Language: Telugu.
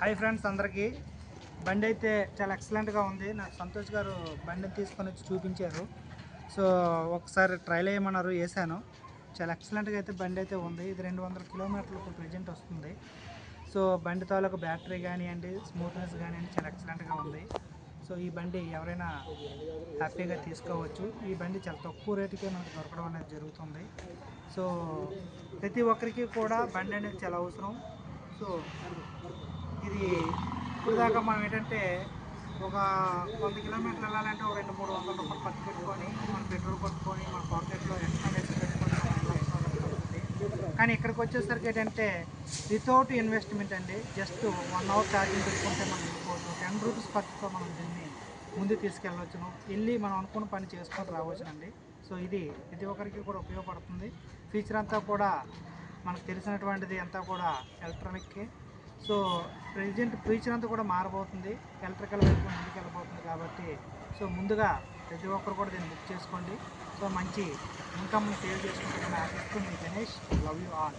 హాయ్ ఫ్రెండ్స్, అందరికీ బండి అయితే చాలా ఎక్సలెంట్గా ఉంది. నాకు సంతోష్ గారు బండిని తీసుకొని వచ్చి చూపించారు. సో ఒకసారి ట్రైల్ వేయమన్నారు, వేసాను. చాలా ఎక్సలెంట్గా అయితే బండి అయితే ఉంది. ఇది 200 కిలోమీటర్లకు ప్రజెంట్ వస్తుంది. సో బండి తాలూకు బ్యాటరీ కానివ్వండి, స్మూత్నెస్ కానివ్వండి, చాలా ఎక్సలెంట్గా ఉంది. సో ఈ బండి ఎవరైనా హ్యాపీగా తీసుకోవచ్చు. ఈ బండి చాలా తక్కువ రేటుకే మనకు దొరకడం అనేది జరుగుతుంది. సో ప్రతి ఒక్కరికి కూడా బండి అనేది చాలా అవసరం. సో ఇది ఇప్పుడు దాకా మనం ఏంటంటే ఒక 100 కిలోమీటర్లు వెళ్ళాలంటే ఒక 200-300 రూపాయలు ఖర్చు పెట్టుకొని మనం పెట్రోల్ కొట్టుకొని మన పాకెట్లో ఎక్స్ట్రా వేసి పెట్టుకొని మనం వెళ్ళాల్సి. కానీ ఇక్కడికి వచ్చేసరికి ఏంటంటే వితౌట్ ఇన్వెస్ట్మెంట్ అండి, జస్ట్ 1 అవర్ ఛార్జింగ్ పెట్టుకుంటే మనం వెళ్ళిపోవచ్చు. 10 రూపీస్ ఖర్చుతో మనం దీన్ని ముందు తీసుకెళ్ళవచ్చును, వెళ్ళి మనం అనుకున్న పని చేసుకొని రావచ్చునండి. సో ఇది ప్రతి ఒక్కరికి కూడా ఉపయోగపడుతుంది. ఫీచర్ అంతా కూడా మనకు తెలిసినటువంటిది అంతా కూడా ఎలక్ట్రానిక్కే. సో ప్రజెంట్ ఫ్యూచర్ అంతా కూడా మారబోతుంది, ఎలక్ట్రికల్ వైపు ముందుకు వెళ్ళబోతుంది. కాబట్టి సో ముందుగా ప్రతి ఒక్కరు కూడా దీన్ని బుక్ చేసుకోండి. సో మంచి ఇన్కమ్ సేవ్ చేసుకుంటారని ఆశిస్తూ మీ గణేష్. Love you all.